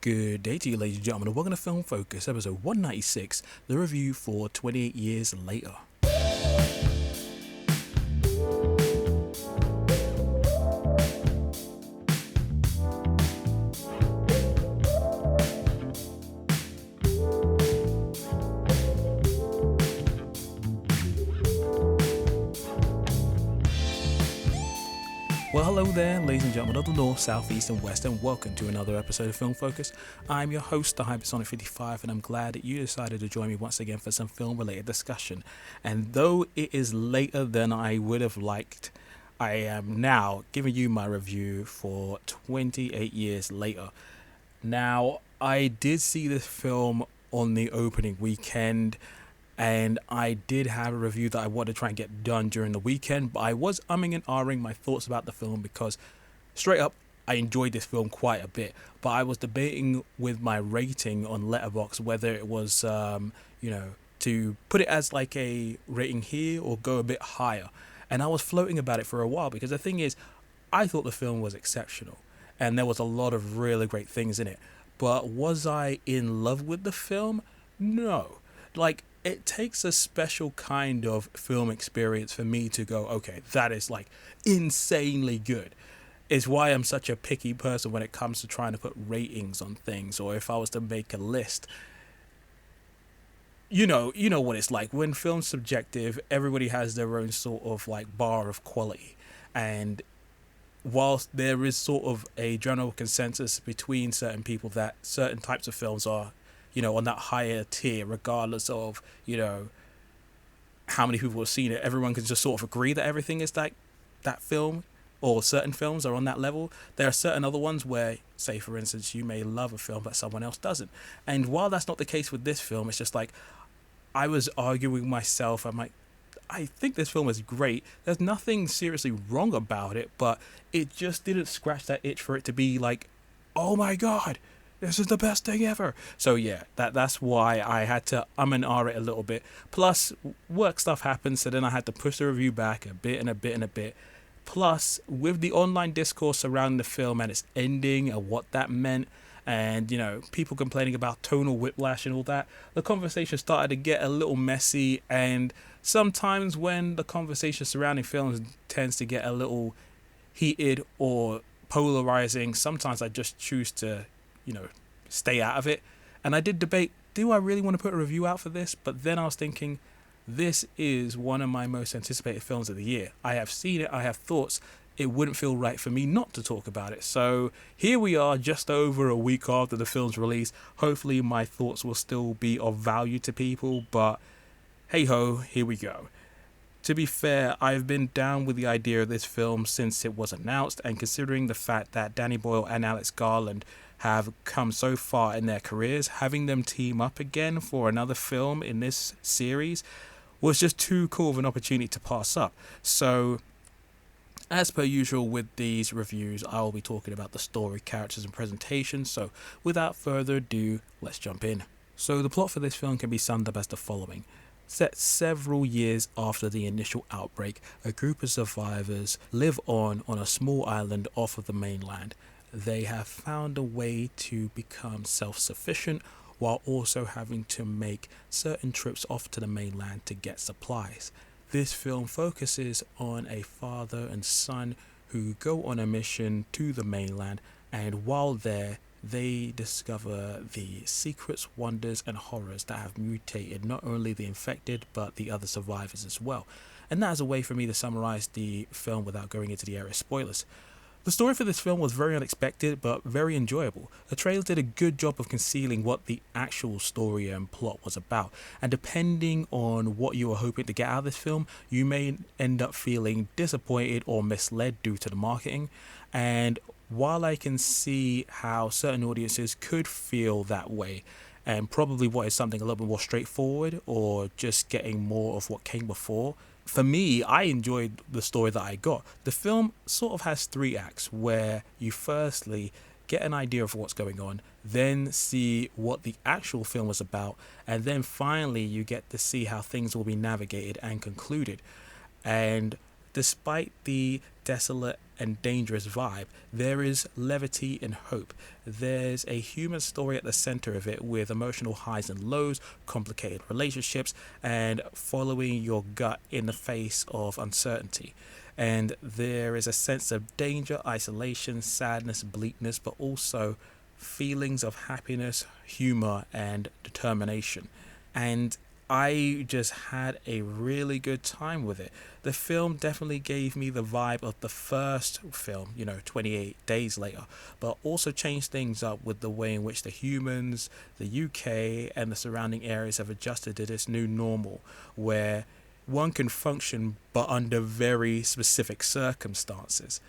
Good day to you, ladies and gentlemen, and welcome to Film Focus, episode 196, the review for 28 Years Later. Well, hello there, ladies and gentlemen of the North, South, East and West, and welcome to another episode of Film Focus. I'm your host, the Hypersonic55, and I'm glad that you decided to join me once again for some film-related discussion. And though it is later than I would have liked, I am now giving you my review for 28 Years Later. Now, I did see this film on the opening weekend, and I did have a review that I wanted to try and get done during the weekend, but I was umming and ahhing my thoughts about the film because, straight up, I enjoyed this film quite a bit. But I was debating with my rating on Letterboxd whether it was, to put it as like a rating here or go a bit higher. And I was floating about it for a while because the thing is, I thought the film was exceptional and there was a lot of really great things in it. But was I in love with the film? No. It takes a special kind of film experience for me to go, okay, that is like insanely good. It's why I'm such a picky person when it comes to trying to put ratings on things, or if I was to make a list. You know what it's like. When film's subjective, everybody has their own sort of like bar of quality. And whilst there is sort of a general consensus between certain people that certain types of films are on that higher tier, regardless of, how many people have seen it. Everyone can just sort of agree that everything is like that film, or certain films are on that level. There are certain other ones where, say, for instance, you may love a film, but someone else doesn't. And while that's not the case with this film, it's just like, I was arguing myself. I'm like, I think this film is great. There's nothing seriously wrong about it, but it just didn't scratch that itch for it to be like, oh my God, this is the best thing ever. So yeah, that's why I had to and ah it a little bit. Plus, work stuff happened, so then I had to push the review back a bit. Plus, with the online discourse surrounding the film and its ending and what that meant, and people complaining about tonal whiplash and all that, the conversation started to get a little messy. And sometimes when the conversation surrounding films tends to get a little heated or polarizing, sometimes I just choose to stay out of it. And I did debate, do I really want to put a review out for this? But then I was thinking, this is one of my most anticipated films of the year. I have seen it, I have thoughts. It wouldn't feel right for me not to talk about it. So here we are, just over a week after the film's release. Hopefully my thoughts will still be of value to people, but hey ho, here we go. To be fair, I've been down with the idea of this film since it was announced, and considering the fact that Danny Boyle and Alex Garland have come so far in their careers, having them team up again for another film in this series was just too cool of an opportunity to pass up. So, as per usual with these reviews, I will be talking about the story, characters and presentation. So, without further ado, let's jump in. So, the plot for this film can be summed up as the following. Set several years after the initial outbreak, a group of survivors live on a small island off of the mainland. They have found a way to become self-sufficient while also having to make certain trips off to the mainland to get supplies. This film focuses on a father and son who go on a mission to the mainland, and while there, they discover the secrets, wonders and horrors that have mutated not only the infected but the other survivors as well. And that is a way for me to summarize the film without going into the area of spoilers. The story for this film was very unexpected but very enjoyable. The trailer did a good job of concealing what the actual story and plot was about, and depending on what you were hoping to get out of this film, you may end up feeling disappointed or misled due to the marketing. And while I can see how certain audiences could feel that way, and probably what is something a little bit more straightforward or just getting more of what came before, for me, I enjoyed the story that I got. The film sort of has 3 acts where you firstly get an idea of what's going on, then see what the actual film was about, and then finally you get to see how things will be navigated and concluded. And despite the desolate and dangerous vibe. There is levity and hope. There's a human story at the center of it, with emotional highs and lows, complicated relationships, and following your gut in the face of uncertainty. And there is a sense of danger, isolation, sadness, bleakness, but also feelings of happiness, humor, and determination. And I just had a really good time with it. The film definitely gave me the vibe of the first film, 28 Days Later, but also changed things up with the way in which the humans, the UK, and the surrounding areas have adjusted to this new normal, where one can function but under very specific circumstances.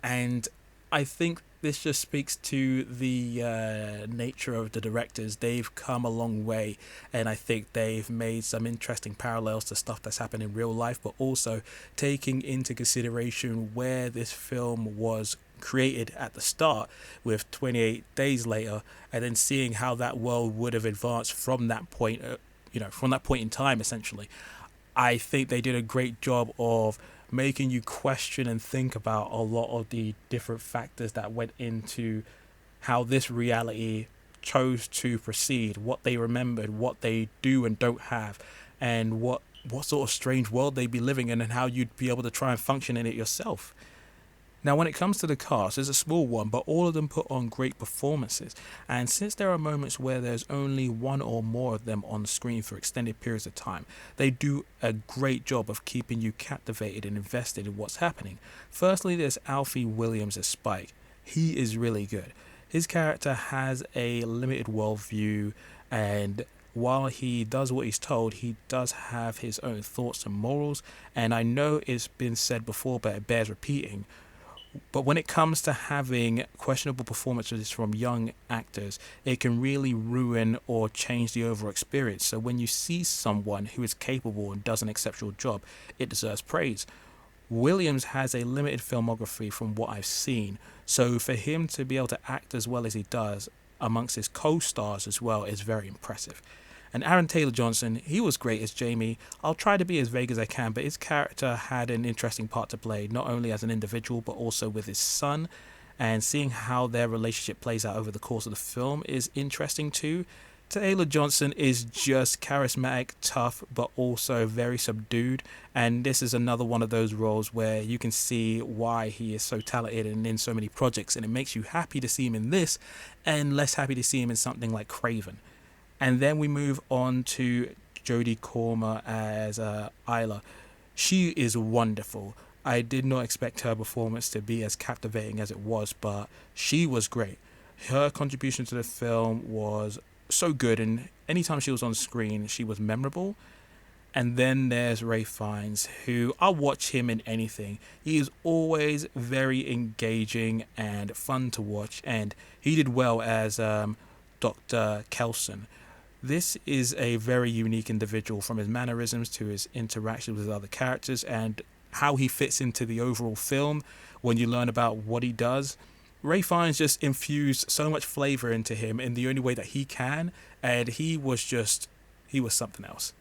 And I think this just speaks to the nature of the directors. They've come a long way, and I think they've made some interesting parallels to stuff that's happened in real life, but also taking into consideration where this film was created at the start with 28 Days Later, and then seeing how that world would have advanced from that point, from that point in time, essentially. I think they did a great job of making you question and think about a lot of the different factors that went into how this reality chose to proceed, what they remembered, what they do and don't have, and what sort of strange world they'd be living in, and how you'd be able to try and function in it yourself. Now, when it comes to the cast, there's a small one, but all of them put on great performances. And since there are moments where there's only one or more of them on screen for extended periods of time, they do a great job of keeping you captivated and invested in what's happening. Firstly, there's Alfie Williams as Spike. He is really good. His character has a limited worldview, and while he does what he's told, he does have his own thoughts and morals. And I know it's been said before, but it bears repeating. But when it comes to having questionable performances from young actors, it can really ruin or change the overall experience. So when you see someone who is capable and does an exceptional job, it deserves praise. Williams has a limited filmography from what I've seen, so for him to be able to act as well as he does amongst his co-stars as well is very impressive. And Aaron Taylor-Johnson, he was great as Jamie. I'll try to be as vague as I can, but his character had an interesting part to play, not only as an individual, but also with his son. And seeing how their relationship plays out over the course of the film is interesting too. Taylor-Johnson is just charismatic, tough, but also very subdued. And this is another one of those roles where you can see why he is so talented and in so many projects. And it makes you happy to see him in this, and less happy to see him in something like Craven. And then we move on to Jodie Comer as Isla. She is wonderful. I did not expect her performance to be as captivating as it was, but she was great. Her contribution to the film was so good, and anytime she was on screen, she was memorable. And then there's Ray Fiennes, who I'll watch him in anything. He is always very engaging and fun to watch, and he did well as Dr. Kelson. This is a very unique individual, from his mannerisms to his interactions with other characters and how he fits into the overall film. When you learn about what he does, Ray Fiennes just infused so much flavor into him in the only way that he can, and he was something else.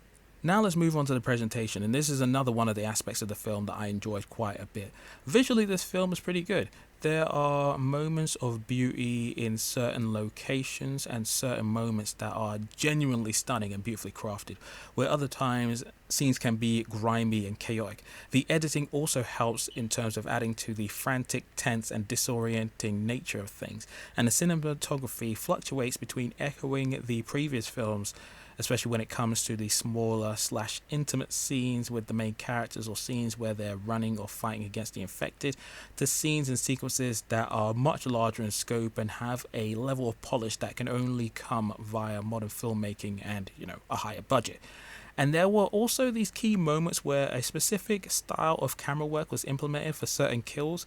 Now let's move on to the presentation, and this is another one of the aspects of the film that I enjoyed quite a bit. Visually, this film is pretty good. There are moments of beauty in certain locations and certain moments that are genuinely stunning and beautifully crafted, where other times scenes can be grimy and chaotic. The editing also helps in terms of adding to the frantic, tense, and disorienting nature of things, and the cinematography fluctuates between echoing the previous films, especially when it comes to the smaller / intimate scenes with the main characters, or scenes where they're running or fighting against the infected, to scenes and sequences that are much larger in scope and have a level of polish that can only come via modern filmmaking and, a higher budget. And there were also these key moments where a specific style of camera work was implemented for certain kills,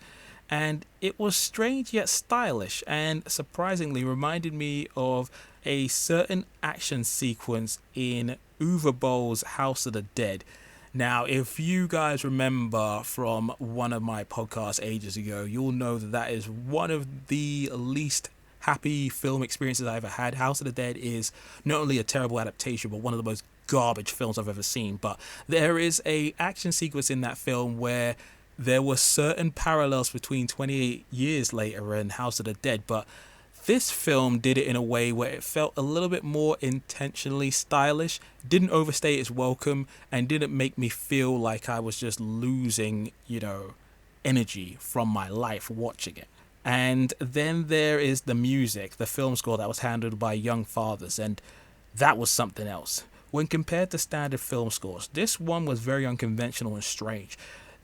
and it was strange yet stylish, and surprisingly reminded me of a certain action sequence in Uwe Boll's House of the Dead. Now, if you guys remember from one of my podcasts ages ago, you'll know that is one of the least happy film experiences I ever had. House of the Dead is not only a terrible adaptation, but one of the most garbage films I've ever seen. But there is a action sequence in that film where there were certain parallels between 28 Years Later and House of the Dead, but this film did it in a way where it felt a little bit more intentionally stylish, didn't overstay its welcome, and didn't make me feel like I was just losing, energy from my life watching it. And then there is the music, the film score that was handled by Young Fathers, and that was something else. When compared to standard film scores, this one was very unconventional and strange.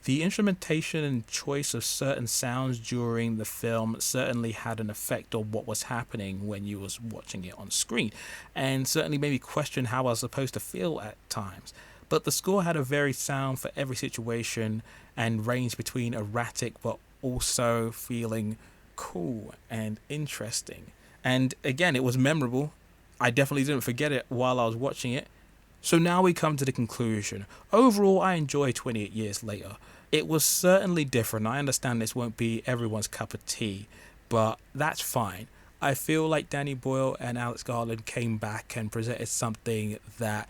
The instrumentation and choice of certain sounds during the film certainly had an effect on what was happening when you was watching it on screen, and certainly made me question how I was supposed to feel at times. But the score had a varied sound for every situation and ranged between erratic but also feeling cool and interesting. And again, it was memorable. I definitely didn't forget it while I was watching it. So now we come to the conclusion. Overall, I enjoy 28 Years Later. It was certainly different. I understand this won't be everyone's cup of tea, but that's fine. I feel like Danny Boyle and Alex Garland came back and presented something that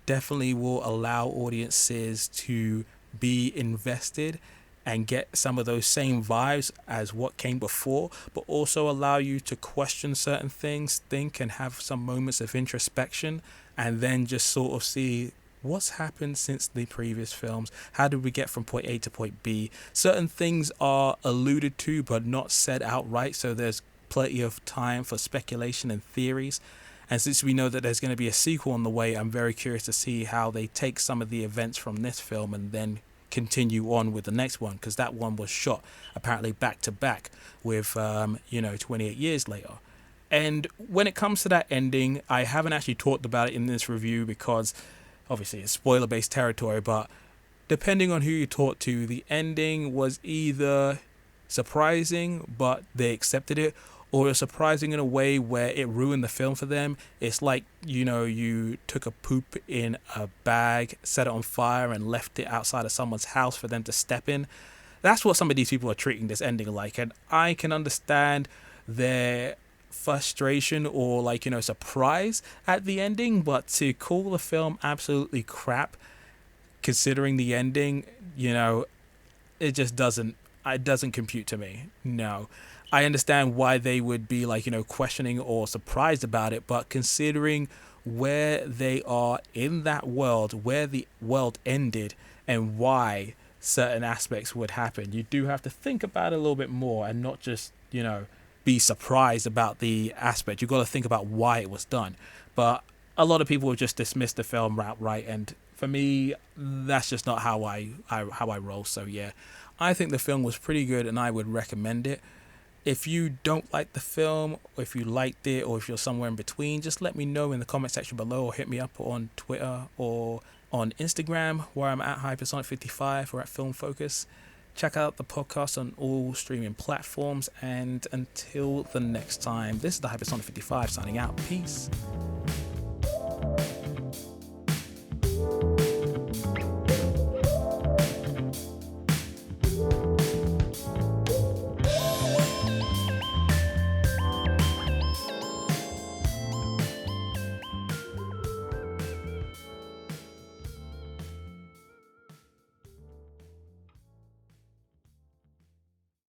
definitely will allow audiences to be invested and get some of those same vibes as what came before, but also allow you to question certain things, think, and have some moments of introspection, and then just sort of see what's happened since the previous films. How did we get from point A to point B? Certain things are alluded to but not said outright, so there's plenty of time for speculation and theories. And since we know that there's going to be a sequel on the way, I'm very curious to see how they take some of the events from this film and then continue on with the next one, because that one was shot apparently back to back with 28 Years Later. And when it comes to that ending, I haven't actually talked about it in this review because obviously it's spoiler based territory, but depending on who you talk to, the ending was either surprising but they accepted it, or surprising in a way where it ruined the film for them. It's like, you took a poop in a bag, set it on fire, and left it outside of someone's house for them to step in. That's what some of these people are treating this ending like. And I can understand their frustration or surprise at the ending, but to call the film absolutely crap, considering the ending, it just doesn't compute to me. No. I understand why they would be questioning or surprised about it, but considering where they are in that world, where the world ended, and why certain aspects would happen, you do have to think about it a little bit more and not just, be surprised about the aspect. You've got to think about why it was done. But a lot of people have just dismissed the film outright, and for me, that's just not how I roll. So yeah, I think the film was pretty good and I would recommend it. If you don't like the film, or if you liked it, or if you're somewhere in between, just let me know in the comment section below, or hit me up on Twitter or on Instagram, where I'm at Hypersonic55 or at Film Focus. Check out the podcast on all streaming platforms, and until the next time, this is the Hypersonic55 signing out. Peace.